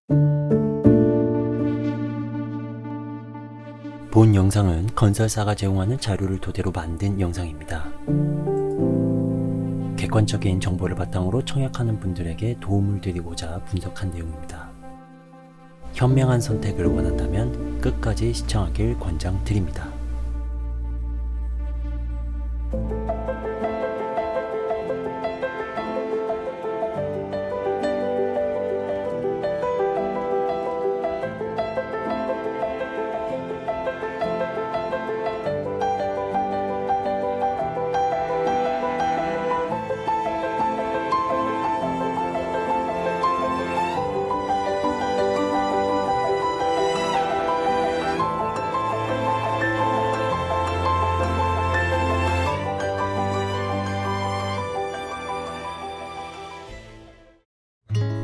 본 영상은 건설사가 제공하는 자료를 토대로 만든 영상입니다. 객관적인 정보를 바탕으로 청약하는 분들에게 도움을 드리고자 분석한 내용입니다. 현명한 선택을 원한다면 끝까지 시청하길 권장드립니다.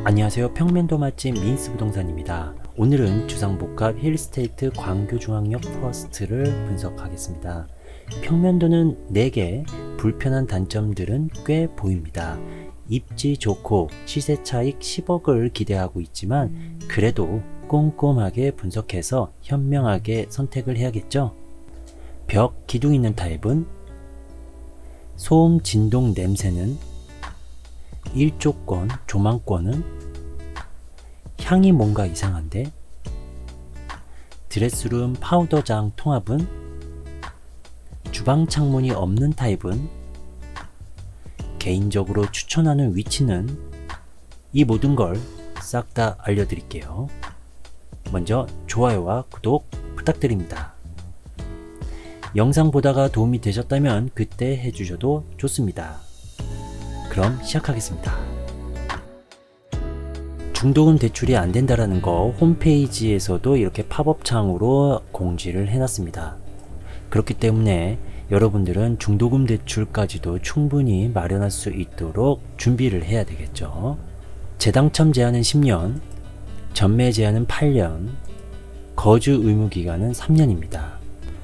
안녕하세요. 평면도 맛집 민스부동산입니다. 오늘은 주상복합 힐스테이트 광교중앙역 퍼스트를 분석하겠습니다. 평면도는 4개, 불편한 단점들은 꽤 보입니다. 입지 좋고 시세 차익 10억을 기대하고 있지만 그래도 꼼꼼하게 분석해서 현명하게 선택을 해야겠죠? 벽, 기둥 있는 타입은 소음, 진동, 냄새는 1조권, 조망권은 향이 뭔가 이상한데 드레스룸, 파우더장 통합은 주방 창문이 없는 타입은 개인적으로 추천하는 위치는 이 모든 걸 싹 다 알려드릴게요. 먼저 좋아요와 구독 부탁드립니다. 영상 보다가 도움이 되셨다면 그때 해주셔도 좋습니다. 그럼 시작하겠습니다. 중도금 대출이 안 된다라는 거 홈페이지에서도 이렇게 팝업 창으로 공지를 해놨습니다. 그렇기 때문에 여러분들은 중도금 대출까지도 충분히 마련할 수 있도록 준비를 해야 되겠죠. 재당첨 제한은 10년, 전매 제한은 8년, 거주 의무 기간은 3년입니다.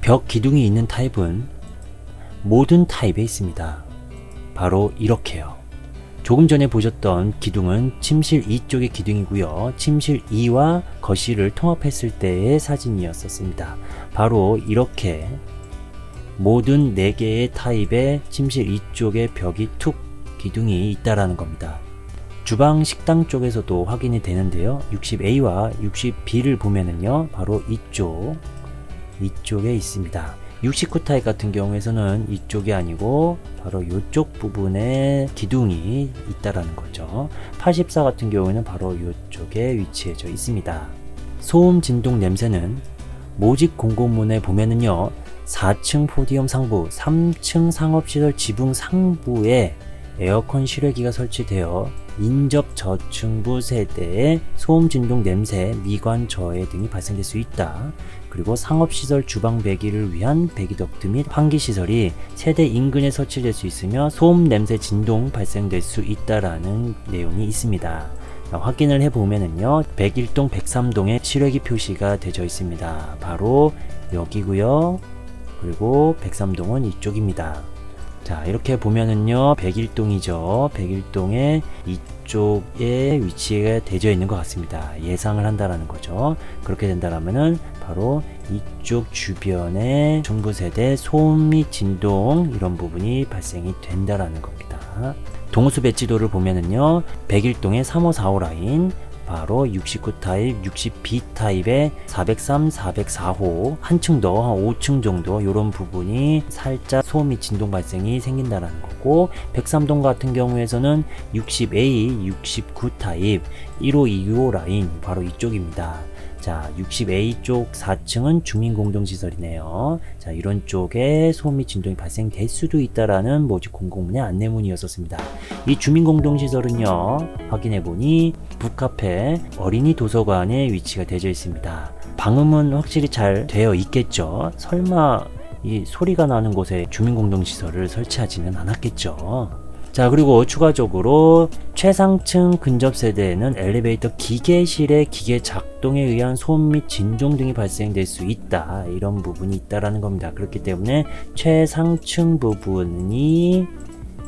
벽 기둥이 있는 타입은 모든 타입에 있습니다. 바로 이렇게요. 조금 전에 보셨던 기둥은 침실 2쪽의 기둥이고요. 침실 2와 거실을 통합했을 때의 사진이었었습니다. 바로 이렇게 모든 4개의 타입의 침실 2쪽에 벽이 툭 기둥이 있다라는 겁니다. 주방 식당 쪽에서도 확인이 되는데요. 60A와 60B를 보면은요. 바로 이쪽에 있습니다. 69 타입 같은 경우에서는 이쪽이 아니고 바로 이쪽 부분에 기둥이 있다라는 거죠. 84 같은 경우에는 바로 이쪽에 위치해져 있습니다. 소음, 진동, 냄새는 모집 공고문에 보면은요. 4층 포디움 상부, 3층 상업시설 지붕 상부에 에어컨 실외기가 설치되어 인접 저층부 세대에 소음, 진동, 냄새, 미관 저해 등이 발생될 수 있다. 그리고 상업시설 주방 배기를 위한 배기덕트 및 환기시설이 세대 인근에 설치될 수 있으며 소음, 냄새, 진동 발생될 수 있다라는 내용이 있습니다. 확인을 해보면은요 101동 103동에 실외기 표시가 되어 있습니다. 바로 여기고요. 그리고 103동은 이쪽입니다. 자, 이렇게 보면은요 101동이죠. 101동에 이쪽에 위치가 되어 있는 것 같습니다. 예상을 한다라는 거죠. 그렇게 된다라면은 바로 이쪽 주변에 중부세대 소음 및 진동 이런 부분이 발생이 된다라는 겁니다. 동호수 배치도를 보면은요 101동의 3호 4호 라인, 바로 69 타입, 60B 타입의 403, 404호 한층 더 한 5층 정도 이런 부분이 살짝 소음 및 진동 발생이 생긴다라는 거고, 103동 같은 경우에서는 60A, 69 타입 1호 2호 라인 바로 이쪽입니다. 자, 60A 쪽 4층은 주민공동시설이네요. 자, 이런 쪽에 소음 및 진동이 발생될 수도 있다라는 모집 공고문의 안내문이었었습니다. 이 주민공동시설은요, 확인해보니 북카페 어린이 도서관에 위치가 되어 있습니다. 방음은 확실히 잘 되어 있겠죠. 설마 이 소리가 나는 곳에 주민공동시설을 설치하지는 않았겠죠. 자, 그리고 추가적으로 최상층 근접 세대에는 엘리베이터 기계실의 기계 작동에 의한 소음 및 진동 등이 발생될 수 있다, 이런 부분이 있다라는 겁니다. 그렇기 때문에 최상층 부분이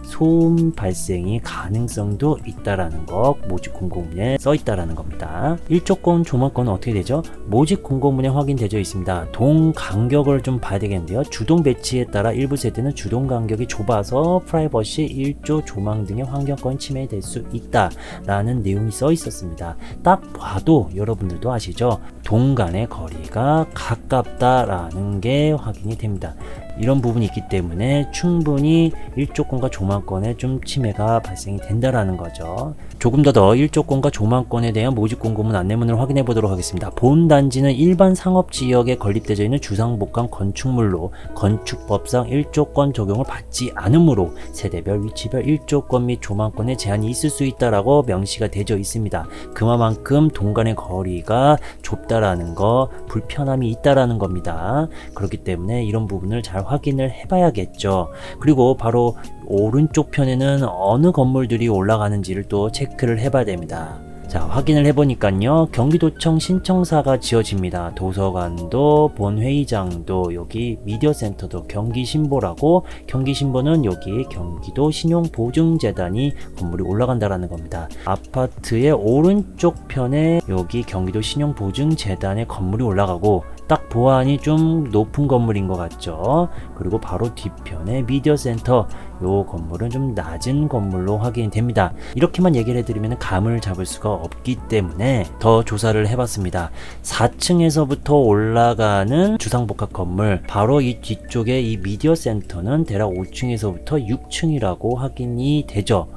소음 발생이 가능성도 있다라는 것 모집 공고문에 써 있다라는 겁니다. 일조권 조망권은 어떻게 되죠? 모집 공고문에 확인되어 있습니다. 동 간격을 좀 봐야 되겠는데요. 주동 배치에 따라 일부 세대는 주동 간격이 좁아서 프라이버시, 일조, 조망 등의 환경권 침해될 수 있다라는 내용이 써 있었습니다. 딱 봐도 여러분들도 아시죠? 동 간의 거리가 가깝다라는 게 확인이 됩니다. 이런 부분이 있기 때문에 충분히 일조권과 조망권에 좀 침해가 발생이 된다라는 거죠. 조금 더 일조권과 조망권에 대한 모집 공고문 안내문을 확인해 보도록 하겠습니다. 본 단지는 일반 상업지역에 건립되어 있는 주상복합 건축물로 건축법상 일조권 적용을 받지 않으므로 세대별, 위치별 일조권 및 조망권에 제한이 있을 수 있다라고 명시가 되어 있습니다. 그만큼 동간의 거리가 좁다라는 거, 불편함이 있다라는 겁니다. 그렇기 때문에 이런 부분을 잘 확인을 해봐야겠죠. 그리고 바로 오른쪽 편에는 어느 건물들이 올라가는지를 또 체크를 해봐야 됩니다. 자, 확인을 해보니까요, 경기도청 신청사가 지어집니다. 도서관도, 본회의장도, 여기 미디어센터도 경기신보라고, 경기신보는 여기 경기도 신용보증재단이 건물이 올라간다라는 겁니다. 아파트의 오른쪽 편에 여기 경기도 신용보증재단의 건물이 올라가고, 딱 보안이 좀 높은 건물인 것 같죠. 그리고 바로 뒤편에 미디어센터, 요 건물은 좀 낮은 건물로 확인이 됩니다. 이렇게만 얘기를 해드리면 감을 잡을 수가 없기 때문에 더 조사를 해봤습니다. 4층에서부터 올라가는 주상복합 건물, 바로 이 뒤쪽에 이 미디어센터는 대략 5층에서부터 6층이라고 확인이 되죠.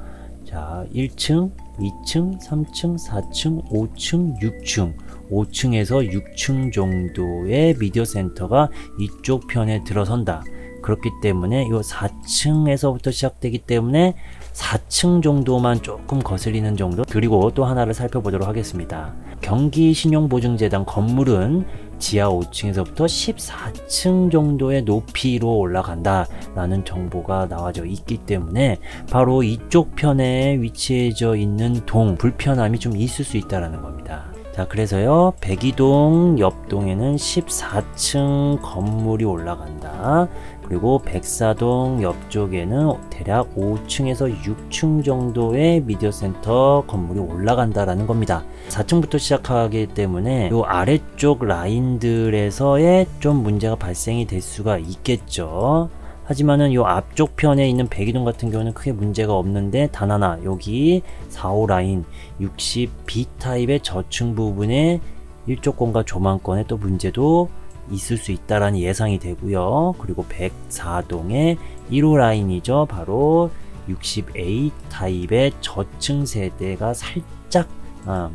자, 1층, 2층, 3층, 4층, 5층, 6층, 5층에서 6층 정도의 미디어 센터가 이쪽 편에 들어선다. 그렇기 때문에 이 4층에서부터 시작되기 때문에 4층 정도만 조금 거슬리는 정도. 그리고 또 하나를 살펴보도록 하겠습니다. 경기신용보증재단 건물은 지하 5층에서부터 14층 정도의 높이로 올라간다 라는 정보가 나와져 있기 때문에 바로 이쪽 편에 위치해져 있는 동, 불편함이 좀 있을 수 있다는 겁니다. 자, 그래서요, 백이동 옆동에는 14층 건물이 올라간다. 그리고 백사동 옆쪽에는 대략 5층에서 6층 정도의 미디어센터 건물이 올라간다라는 겁니다. 4층부터 시작하기 때문에 이 아래쪽 라인들에서의 좀 문제가 발생이 될 수가 있겠죠. 하지만은 요 앞쪽 편에 있는 백이동 같은 경우는 크게 문제가 없는데, 단 하나, 여기 4호 라인 60B 타입의 저층 부분에 일조권과 조망권에 또 문제도 있을 수 있다라는 예상이 되고요. 그리고 104동의 1호 라인이죠. 바로 60A 타입의 저층 세대가 살짝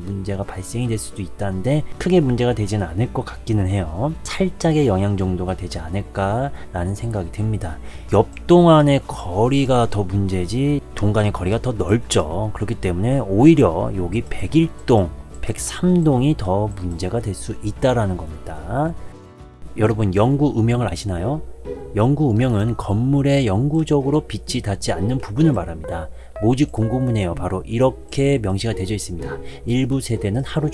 문제가 발생이 될 수도 있다는데 크게 문제가 되지는 않을 것 같기는 해요. 살짝의 영향 정도가 되지 않을까라는 생각이 듭니다. 옆동 안의 거리가 더 문제지 동간의 거리가 더 넓죠. 그렇기 때문에 오히려 여기 101동, 103동이 더 문제가 될 수 있다라는 겁니다. 여러분, 영구 음영을 아시나요? 영구 음영은 건물에 영구적으로 빛이 닿지 않는 부분을 말합니다. 모집 공고문에요. 바로 이렇게 명시가 되어 있습니다. 일부 세대는 하루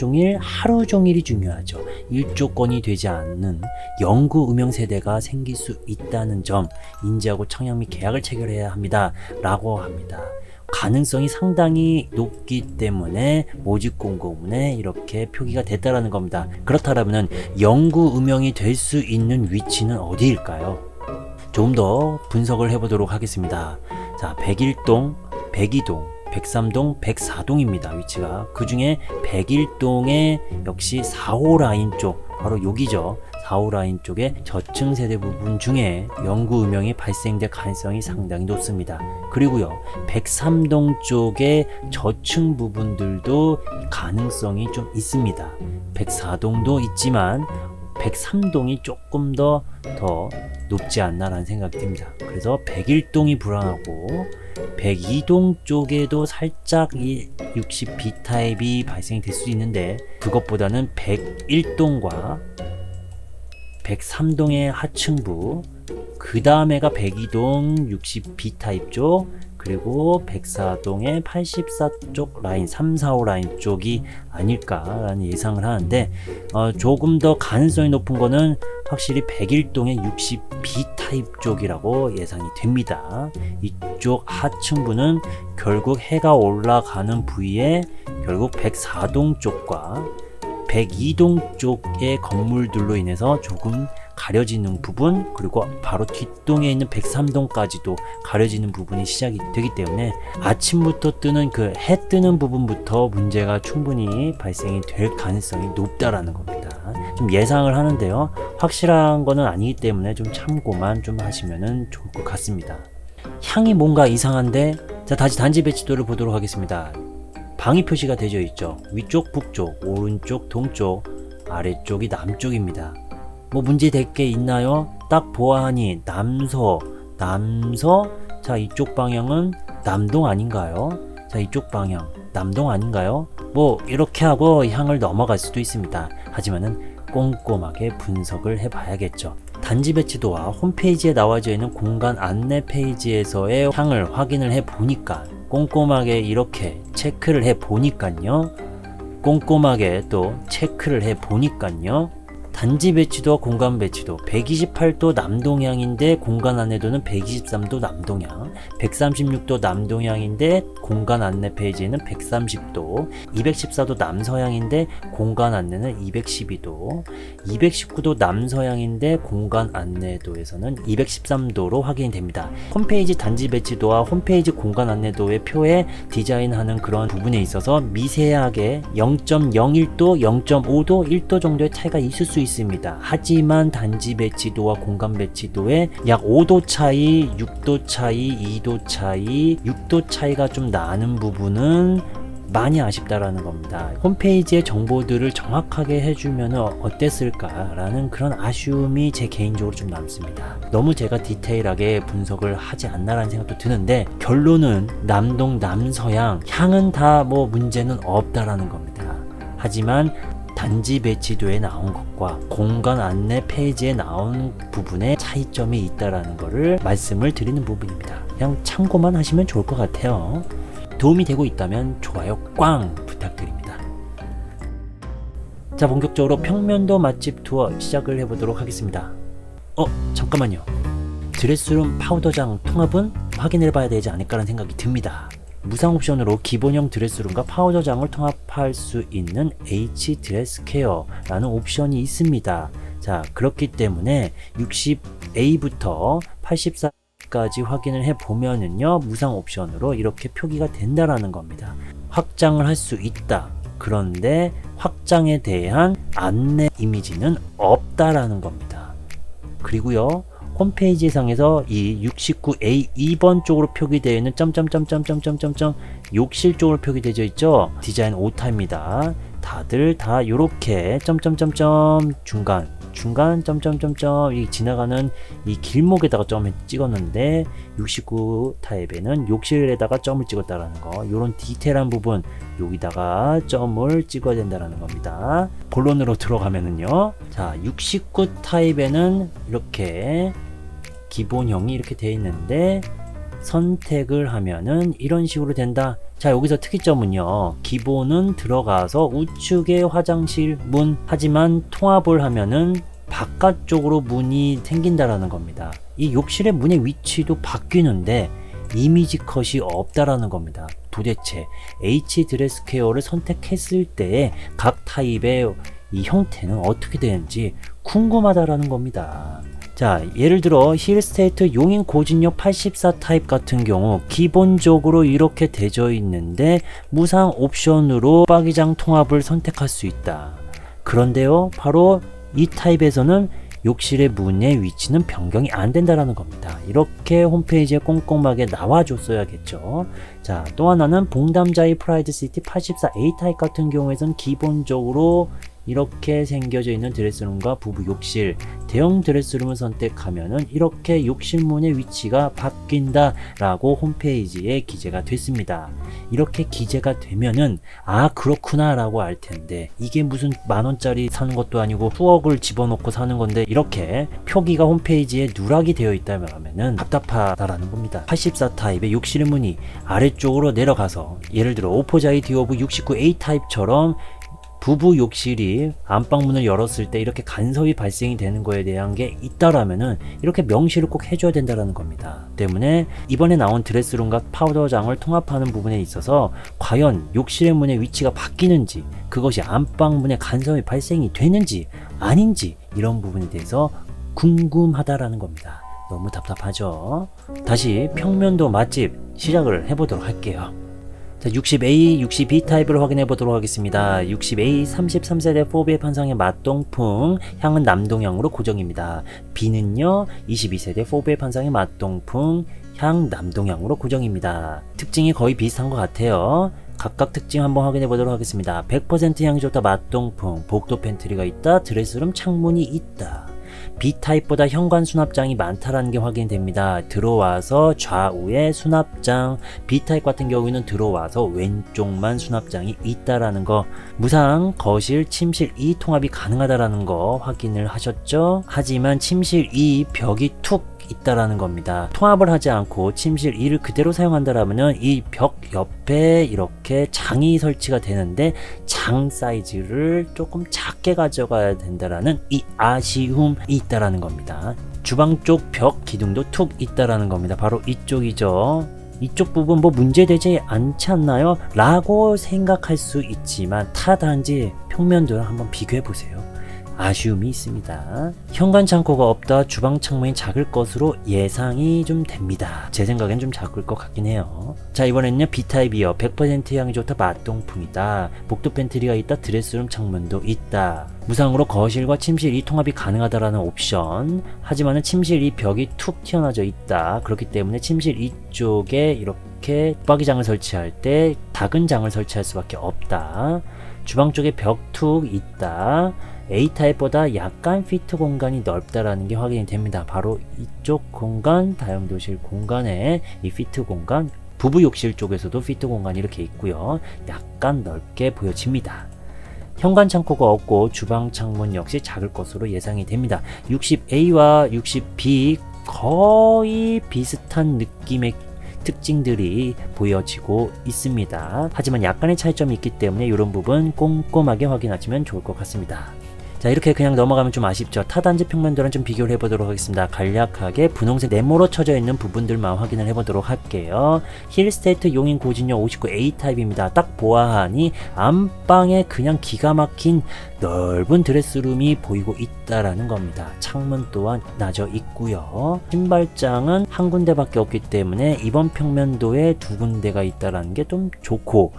종일이 중요하죠. 일조권이 되지 않는 영구 음영 세대가 생길 수 있다는 점 인지하고 청약 및 계약을 체결해야 합니다. 라고 합니다. 가능성이 상당히 높기 때문에 모집 공고문에 이렇게 표기가 됐다라는 겁니다. 그렇다면 영구 음영이 될 수 있는 위치는 어디일까요? 조금 더 분석을 해보도록 하겠습니다. 자, 101동, 102동, 103동, 104동입니다. 위치가. 그 중에 101동의 역시 4호 라인 쪽, 바로 여기죠. 4호 라인 쪽에 저층 세대 부분 중에 영구 음영이 발생될 가능성이 상당히 높습니다. 그리고요, 103동 쪽의 저층 부분들도 가능성이 좀 있습니다. 104동도 있지만 103동이 조금 더 높지 않나라는 생각이 듭니다. 그래서 101동이 불안하고 102동 쪽에도 살짝 이 60B 타입이 발생이 될 수 있는데, 그것보다는 101동과 103동의 하층부, 그 다음에가 102동 60B 타입 쪽, 그리고 104동의 84 쪽 라인, 3, 4, 5 라인 쪽이 아닐까라는 예상을 하는데, 조금 더 가능성이 높은 거는 확실히 101동의 60B 타입 쪽이라고 예상이 됩니다. 이쪽 하층부는 결국 해가 올라가는 부위에 결국 104동 쪽과 102동 쪽의 건물들로 인해서 조금 가려지는 부분, 그리고 바로 뒷동에 있는 103동까지도 가려지는 부분이 시작이 되기 때문에 아침부터 뜨는 그 해 뜨는 부분부터 문제가 충분히 발생이 될 가능성이 높다라는 겁니다. 좀 예상을 하는데요, 확실한 거는 아니기 때문에 좀 참고만 좀 하시면 좋을 것 같습니다. 향이 뭔가 이상한데, 자, 다시 단지 배치도를 보도록 하겠습니다. 방위 표시가 되어 있죠. 위쪽 북쪽, 오른쪽 동쪽, 아래쪽이 남쪽입니다. 뭐 문제 될 게 있나요? 딱 보아하니 남서. 자, 이쪽 방향은 남동 아닌가요? 자, 이쪽 방향 남동 아닌가요? 뭐 이렇게 하고 향을 넘어갈 수도 있습니다. 하지만은 꼼꼼하게 분석을 해봐야겠죠. 단지 배치도와 홈페이지에 나와져 있는 공간 안내 페이지에서의 향을 확인을 해보니까, 꼼꼼하게 이렇게 체크를 해보니까요, 단지 배치도와 공간 배치도 128도 남동향인데 공간 안내도는 123도 남동향, 136도 남동향인데 공간 안내 페이지에는 130도, 214도 남서향인데 공간 안내는 212도, 219도 남서향인데 공간 안내도에서는 213도로 확인이 됩니다. 홈페이지 단지 배치도와 홈페이지 공간 안내도의 표에 디자인하는 그런 부분에 있어서 미세하게 0.01도, 0.5도, 1도 정도의 차이가 있을 수 있습니다. 하지만 단지 배치도와 공간 배치도에 약 5도 차이, 6도 차이, 2도 차이, 6도 차이가 좀 나는 부분은 많이 아쉽다라는 겁니다. 홈페이지의 정보들을 정확하게 해주면 어땠을까라는 그런 아쉬움이 제 개인적으로 좀 남습니다. 너무 제가 디테일하게 분석을 하지 않나라는 생각도 드는데, 결론은 남동, 남서양 향은 다 뭐 문제는 없다라는 겁니다. 하지만 단지 배치도에 나온 것과 공간 안내 페이지에 나온 부분에 차이점이 있다라는 것을 말씀을 드리는 부분입니다. 그냥 참고만 하시면 좋을 것 같아요. 도움이 되고 있다면 좋아요 꽝 부탁드립니다. 자, 본격적으로 평면도 맛집 투어 시작을 해보도록 하겠습니다. 잠깐만요. 드레스룸 파우더장 통합은 확인해 봐야 되지 않을까라는 생각이 듭니다. 무상 옵션으로 기본형 드레스룸과 파우더장을 통합할 수 있는 H 드레스 케어라는 옵션이 있습니다. 자, 그렇기 때문에 60A부터 84까지 확인을 해 보면은요, 무상 옵션으로 이렇게 표기가 된다라는 겁니다. 확장을 할 수 있다. 그런데 확장에 대한 안내 이미지는 없다라는 겁니다. 그리고요, 홈페이지 상에서 이 69A 2번 쪽으로 표기되어 있는 점점점점점점점 욕실 쪽으로 표기되어 있죠. 디자인 오타입니다. 다들 다 요렇게 점점점점 중간 점점점점 이 지나가는 이 길목에다가 점을 찍었는데, 69 타입에는 욕실에다가 점을 찍었다라는 거, 요런 디테일한 부분 여기다가 점을 찍어야 된다라는 겁니다. 본론으로 들어가면은요, 자, 69 타입에는 이렇게 기본형이 이렇게 되어 있는데, 선택을 하면은 이런 식으로 된다. 자, 여기서 특이점은요, 기본은 들어가서 우측에 화장실 문, 하지만 통합을 하면은 바깥쪽으로 문이 생긴다라는 겁니다. 이 욕실의 문의 위치도 바뀌는데 이미지 컷이 없다라는 겁니다. 도대체 H 드레스 케어를 선택했을 때의 각 타입의 이 형태는 어떻게 되는지 궁금하다라는 겁니다. 자, 예를 들어 힐스테이트 용인 고진역 84 타입 같은 경우 기본적으로 이렇게 되어 있는데 무상 옵션으로 빠기장 통합을 선택할 수 있다. 그런데요, 바로 이 타입에서는 욕실의 문의 위치는 변경이 안 된다라는 겁니다. 이렇게 홈페이지에 꼼꼼하게 나와줬어야겠죠. 자, 또 하나는 봉담자이 프라이드 시티 84A 타입 같은 경우에선 기본적으로 이렇게 생겨져 있는 드레스룸과 부부 욕실, 대형 드레스룸을 선택하면은 이렇게 욕실문의 위치가 바뀐다 라고 홈페이지에 기재가 됐습니다. 이렇게 기재가 되면은 아 그렇구나 라고 알 텐데, 이게 무슨 만원짜리 사는 것도 아니고 수억을 집어넣고 사는 건데 이렇게 표기가 홈페이지에 누락이 되어 있다면은 답답하다라는 겁니다. 84 타입의 욕실의 문이 아래쪽으로 내려가서 예를 들어 오포자이 디오브 69A 타입처럼 부부 욕실이 안방문을 열었을 때 이렇게 간섭이 발생이 되는 거에 대한 게 있다라면은 이렇게 명시를 꼭 해줘야 된다라는 겁니다. 때문에 이번에 나온 드레스룸과 파우더장을 통합하는 부분에 있어서 과연 욕실의 문의 위치가 바뀌는지, 그것이 안방문에 간섭이 발생이 되는지 아닌지, 이런 부분에 대해서 궁금하다라는 겁니다. 너무 답답하죠? 다시 평면도 맛집 시작을 해보도록 할게요. 자, 60A, 60B 타입을 확인해 보도록 하겠습니다. 60A 33세대 4배의 판상의 맛동풍, 향은 남동향으로 고정입니다. B는요 22세대 4배의 판상의 맛동풍, 향 남동향으로 고정입니다. 특징이 거의 비슷한 것 같아요. 각각 특징 한번 확인해 보도록 하겠습니다. 100% 향이 좋다 맛동풍, 복도 팬트리가 있다, 드레스룸 창문이 있다. B타입보다 현관 수납장이 많다라는 게 확인됩니다. 들어와서 좌우에 수납장, B타입 같은 경우에는 들어와서 왼쪽만 수납장이 있다라는 거, 무상, 거실, 침실 2 통합이 가능하다라는 거 확인을 하셨죠? 하지만 침실 2 벽이 툭 있다라는 겁니다. 통합을 하지 않고 침실 2를 그대로 사용한다라면 이 벽 옆에 이렇게 장이 설치가 되는데 장 사이즈를 조금 작게 가져가야 된다라는 이 아쉬움이 있다라는 겁니다. 주방 쪽 벽 기둥도 툭 있다라는 겁니다. 바로 이쪽이죠. 이쪽 부분 뭐 문제되지 않지 않나요? 라고 생각할 수 있지만 타 단지 평면도랑 한번 비교해 보세요. 아쉬움이 있습니다. 현관 창고가 없다, 주방 창문이 작을 것으로 예상이 좀 됩니다. 제 생각엔 좀 작을 것 같긴 해요. 자, 이번에는요 B타입이요. 100% 향이 좋다 맛동풍이다, 복도 팬트리가 있다, 드레스룸 창문도 있다, 무상으로 거실과 침실 2 통합이 가능하다라는 옵션. 하지만은 침실 2 벽이 툭 튀어나져 있다. 그렇기 때문에 침실 2쪽에 이렇게 붙박이장을 설치할 때 작은 장을 설치할 수밖에 없다. 주방 쪽에 벽 툭 있다. A타입보다 약간 피트 공간이 넓다라는 게 확인이 됩니다. 바로 이쪽 공간, 다용도실 공간에 이 피트 공간, 부부 욕실 쪽에서도 피트 공간이 이렇게 있고요. 약간 넓게 보여집니다. 현관 창고가 없고 주방 창문 역시 작을 것으로 예상이 됩니다. 60A와 60B 거의 비슷한 느낌의 특징들이 보여지고 있습니다. 하지만 약간의 차이점이 있기 때문에 이런 부분 꼼꼼하게 확인하시면 좋을 것 같습니다. 자, 이렇게 그냥 넘어가면 좀 아쉽죠. 타단지 평면도랑 좀 비교를 해보도록 하겠습니다. 간략하게 분홍색 네모로 쳐져 있는 부분들만 확인을 해보도록 할게요. 힐스테이트 용인 고진용 59A 타입입니다. 딱 보아하니 안방에 그냥 기가 막힌 넓은 드레스룸이 보이고 있다라는 겁니다. 창문 또한 나져 있고요. 신발장은 한 군데밖에 없기 때문에 이번 평면도에 두 군데가 있다라는 게 좀 좋고,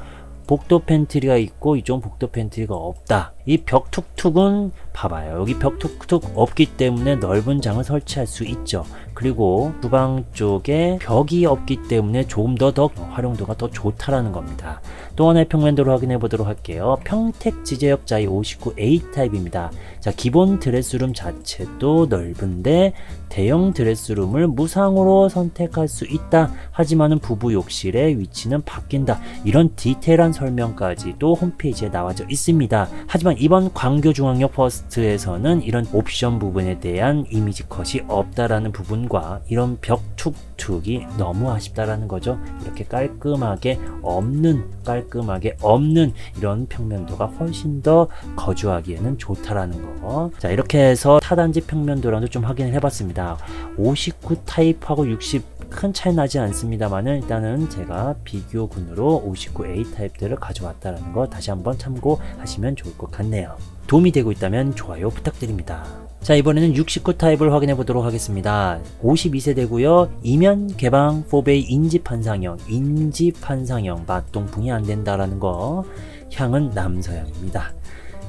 복도 팬트리가 있고 이쪽은 복도 팬트리가 없다. 이 벽 툭툭은 봐봐요. 여기 벽 툭툭 없기 때문에 넓은 장을 설치할 수 있죠. 그리고 주방 쪽에 벽이 없기 때문에 조금 더 활용도가 더 좋다라는 겁니다. 또 하나의 평면도를 확인해 보도록 할게요. 평택 지제역 자이 59A 타입입니다. 자, 기본 드레스룸 자체도 넓은데 대형 드레스룸을 무상으로 선택할 수 있다. 하지만은 부부 욕실의 위치는 바뀐다. 이런 디테일한 설명까지도 홈페이지에 나와져 있습니다. 하지만 이번 광교중앙역 퍼스트에서는 이런 옵션 부분에 대한 이미지 컷이 없다라는 부분과 이런 벽 툭툭이 너무 아쉽다라는 거죠. 이렇게 깔끔하게 없는 이런 평면도가 훨씬 더 거주하기에는 좋다라는 거. 자, 이렇게 해서 타단지 평면도랑도 좀 확인을 해봤습니다. 59 타입하고 60 큰 차이 나지 않습니다만은 일단은 제가 비교군으로 59A 타입들을 가져왔다는 거 다시 한번 참고하시면 좋을 것 같네요. 도움이 되고 있다면 좋아요 부탁드립니다. 자, 이번에는 69 타입을 확인해 보도록 하겠습니다. 52세대고요. 이면 개방 4베이 인지 판상형 맛동풍이 안 된다라는 거. 향은 남서향입니다.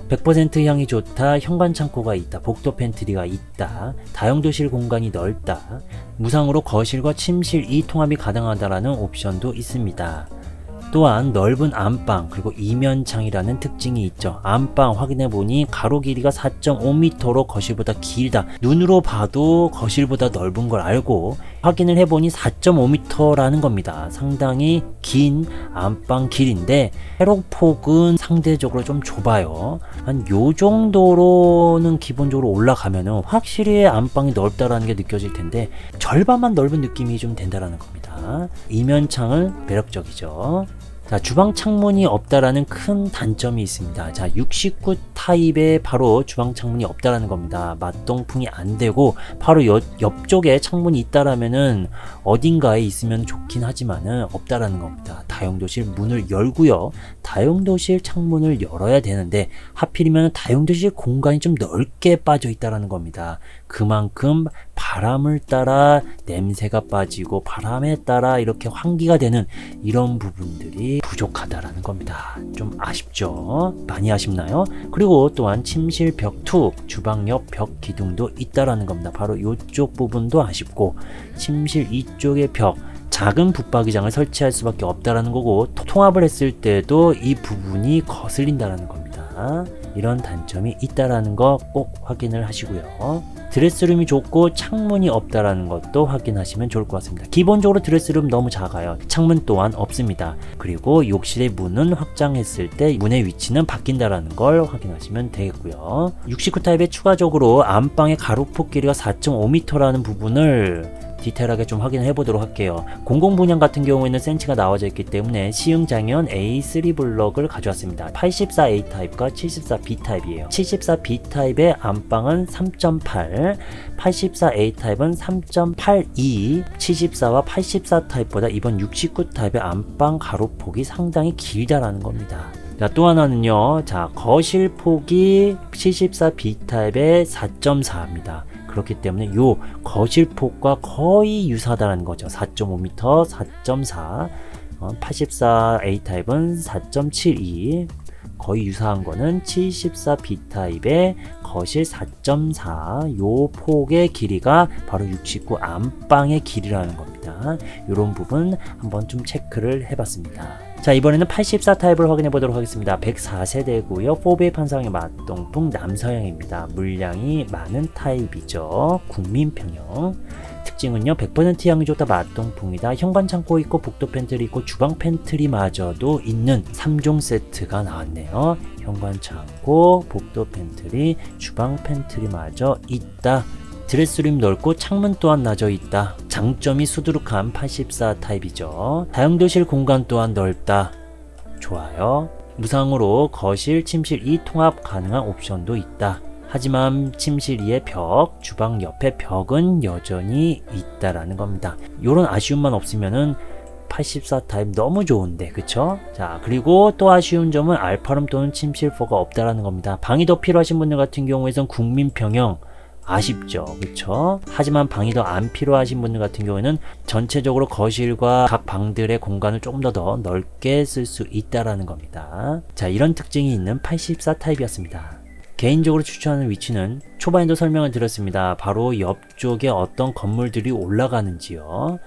100% 향이 좋다, 현관 창고가 있다, 복도 팬트리가 있다, 다용도실 공간이 넓다, 무상으로 거실과 침실 2 통합이 가능하다라는 옵션도 있습니다. 또한 넓은 안방 그리고 이면창이라는 특징이 있죠. 안방 확인해보니 가로 길이가 4.5m로 거실보다 길다. 눈으로 봐도 거실보다 넓은 걸 알고 확인을 해보니 4.5m라는 겁니다. 상당히 긴 안방 길인데 세로폭은 상대적으로 좀 좁아요. 한 요 정도로는 기본적으로 올라가면은 확실히 안방이 넓다라는 게 느껴질 텐데 절반만 넓은 느낌이 좀 된다라는 겁니다. 이면창은 매력적이죠. 자, 주방 창문이 없다라는 큰 단점이 있습니다. 자, 69 타입에 바로 주방 창문이 없다라는 겁니다. 맞동풍이 안 되고 바로 옆쪽에 창문이 있다라면은 어딘가에 있으면 좋긴 하지만은 없다라는 겁니다. 다용도실 문을 열고요. 다용도실 창문을 열어야 되는데 하필이면 다용도실 공간이 좀 넓게 빠져 있다라는 겁니다. 그만큼 바람을 따라 냄새가 빠지고 바람에 따라 이렇게 환기가 되는 이런 부분들이 부족하다라는 겁니다. 좀 아쉽죠? 많이 아쉽나요? 그리고 또한 침실 벽 투, 주방 옆 벽 기둥도 있다라는 겁니다. 바로 이쪽 부분도 아쉽고 침실 이쪽의 벽 작은 붙박이장을 설치할 수밖에 없다라는 거고 통합을 했을 때도 이 부분이 거슬린다라는 겁니다. 이런 단점이 있다라는 거 꼭 확인을 하시고요. 드레스룸이 좋고 창문이 없다라는 것도 확인하시면 좋을 것 같습니다. 기본적으로 드레스룸 너무 작아요. 창문 또한 없습니다. 그리고 욕실의 문은 확장했을 때 문의 위치는 바뀐다라는 걸 확인하시면 되겠고요. 69 타입에 추가적으로 안방의 가로폭 길이가 4.5m라는 부분을 디테일하게 좀 확인해 보도록 할게요. 공공분양 같은 경우에는 센치가 나와져 있기 때문에 시흥장현 A3 블럭을 가져왔습니다. 84A 타입과 74B 타입이에요. 74B 타입의 안방은 3.8, 84A 타입은 3.82, 74와 84 타입보다 이번 69 타입의 안방 가로폭이 상당히 길다라는 겁니다. 자, 또 하나는요. 자, 거실 폭이 74B 타입의 4.4입니다. 그렇기 때문에 요 거실 폭과 거의 유사하다는 거죠. 4.5m, 4.4, 84A 타입은 4.72, 거의 유사한 거는 74B 타입의 거실 4.4, 요 폭의 길이가 바로 69 안방의 길이라는 겁니다. 요런 부분 한번 좀 체크를 해봤습니다. 자, 이번에는 84 타입을 확인해 보도록 하겠습니다. 104세대고요. 4베이 판상의 맞동풍 남서형입니다. 물량이 많은 타입이죠. 국민평형. 특징은요, 100% 향이 좋다, 맞동풍이다, 현관 창고 있고 복도 팬트리 있고 주방 팬트리마저도 있는 3종 세트가 나왔네요. 현관 창고, 복도 팬트리, 주방 팬트리마저 있다. 드레스룸 넓고 창문 또한 나져 있다. 장점이 수두룩한 84 타입이죠. 다용도실 공간 또한 넓다. 좋아요. 무상으로 거실, 침실 2 통합 가능한 옵션도 있다. 하지만 침실 2의 벽, 주방 옆에 벽은 여전히 있다라는 겁니다. 요런 아쉬움만 없으면은 84 타입 너무 좋은데, 그쵸? 자, 그리고 또 아쉬운 점은 알파룸 또는 침실4가 없다라는 겁니다. 방이 더 필요하신 분들 같은 경우에선 국민평형 아쉽죠, 그쵸? 하지만 방이 더 안 필요하신 분들 같은 경우에는 전체적으로 거실과 각 방들의 공간을 조금 더 넓게 쓸 수 있다라는 겁니다. 자, 이런 특징이 있는 84 타입이었습니다. 개인적으로 추천하는 위치는 초반에도 설명을 드렸습니다. 바로 옆쪽에 어떤 건물들이 올라가는지요.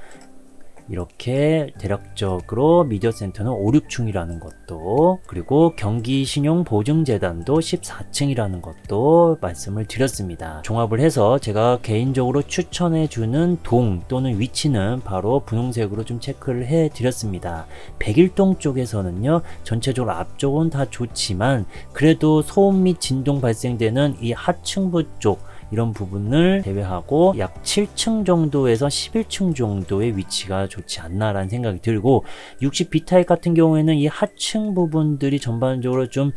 이렇게 대략적으로 미디어센터는 5, 6층이라는 것도, 그리고 경기신용보증재단도 14층이라는 것도 말씀을 드렸습니다. 종합을 해서 제가 개인적으로 추천해주는 동 또는 위치는 바로 분홍색으로 좀 체크를 해드렸습니다. 백일동 쪽에서는요, 전체적으로 앞쪽은 다 좋지만 그래도 소음 및 진동 발생되는 이 하층부 쪽, 이런 부분을 제외하고 약 7층 정도에서 11층 정도의 위치가 좋지 않나라는 생각이 들고, 60B 타입 같은 경우에는 이 하층 부분들이 전반적으로 좀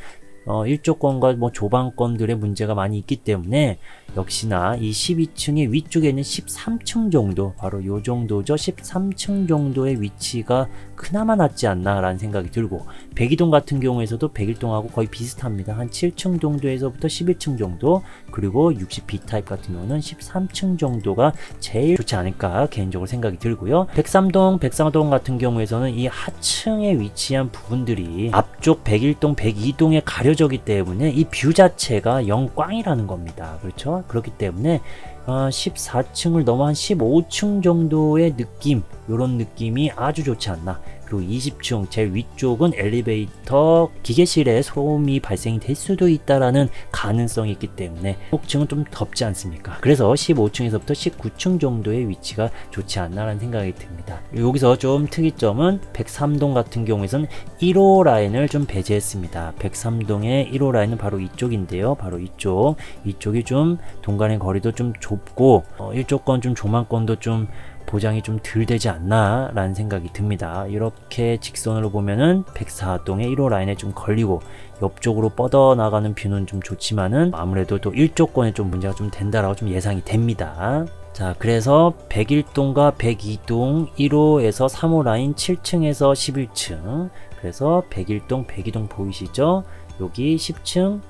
일조권과 뭐 조방권들의 문제가 많이 있기 때문에 역시나 이 12층의 위쪽에 있는 13층 정도, 바로 요 정도죠. 13층 정도의 위치가 그나마 낫지 않나 라는 생각이 들고, 백이동 같은 경우에서도 백일동하고 거의 비슷합니다. 한 7층 정도에서부터 11층 정도, 그리고 60B 타입 같은 경우는 13층 정도가 제일 좋지 않을까 개인적으로 생각이 들고요. 백삼동, 백상동 같은 경우에서는 이 하층에 위치한 부분들이 앞쪽 백일동, 백이동에 가려져기 때문에 이 뷰 자체가 영광이라는 겁니다. 그렇죠? 그렇기 때문에 14층을 넘어 한 15층 정도의 느낌, 요런 느낌이 아주 좋지 않나. 그리고 20층 제일 위쪽은 엘리베이터 기계실에 소음이 발생이 될 수도 있다라는 가능성이 있기 때문에 16층은 좀 덥지 않습니까? 그래서 15층에서부터 19층 정도의 위치가 좋지 않나라는 생각이 듭니다. 여기서 좀 특이점은 103동 같은 경우에는 1호 라인을 좀 배제했습니다. 103동의 1호 라인은 바로 이쪽인데요. 바로 이쪽이 좀 동간의 거리도 좀 좁고 이쪽 건 좀 조망권도 좀 보장이 좀 덜 되지 않나 라는 생각이 듭니다. 이렇게 직선으로 보면은 104동의 1호 라인에 좀 걸리고 옆쪽으로 뻗어나가는 뷰는 좀 좋지만은 아무래도 또 일조권에 좀 문제가 좀 된다라고 좀 예상이 됩니다. 자, 그래서 101동과 102동 1호에서 3호 라인 7층에서 11층, 그래서 101동 102동 보이시죠? 여기 10층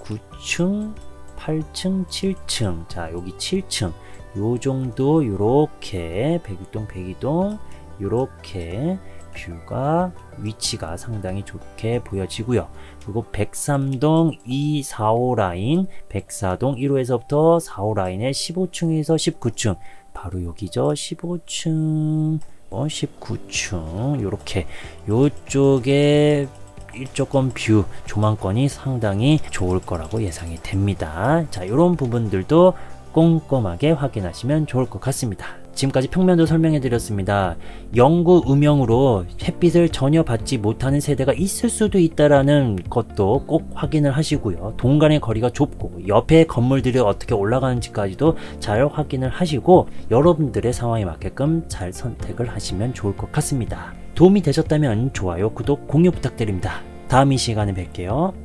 9층 8층 7층, 자 여기 7층 요 정도 요렇게 101동 102동 요렇게 뷰가 위치가 상당히 좋게 보여지고요. 그리고 103동 2, 4, 5 라인 104동 1호에서부터 4, 5 라인의 15층에서 19층 바로 여기죠. 15층 19층 요렇게 요쪽에 일조권 뷰 조망권이 상당히 좋을 거라고 예상이 됩니다. 자, 이런 부분들도 꼼꼼하게 확인하시면 좋을 것 같습니다. 지금까지 평면도 설명해 드렸습니다. 영구 음영으로 햇빛을 전혀 받지 못하는 세대가 있을 수도 있다라는 것도 꼭 확인을 하시고요. 동간의 거리가 좁고 옆에 건물들이 어떻게 올라가는지까지도 잘 확인을 하시고 여러분들의 상황에 맞게끔 잘 선택을 하시면 좋을 것 같습니다. 도움이 되셨다면 좋아요, 구독, 공유 부탁드립니다. 다음 이 시간에 뵐게요.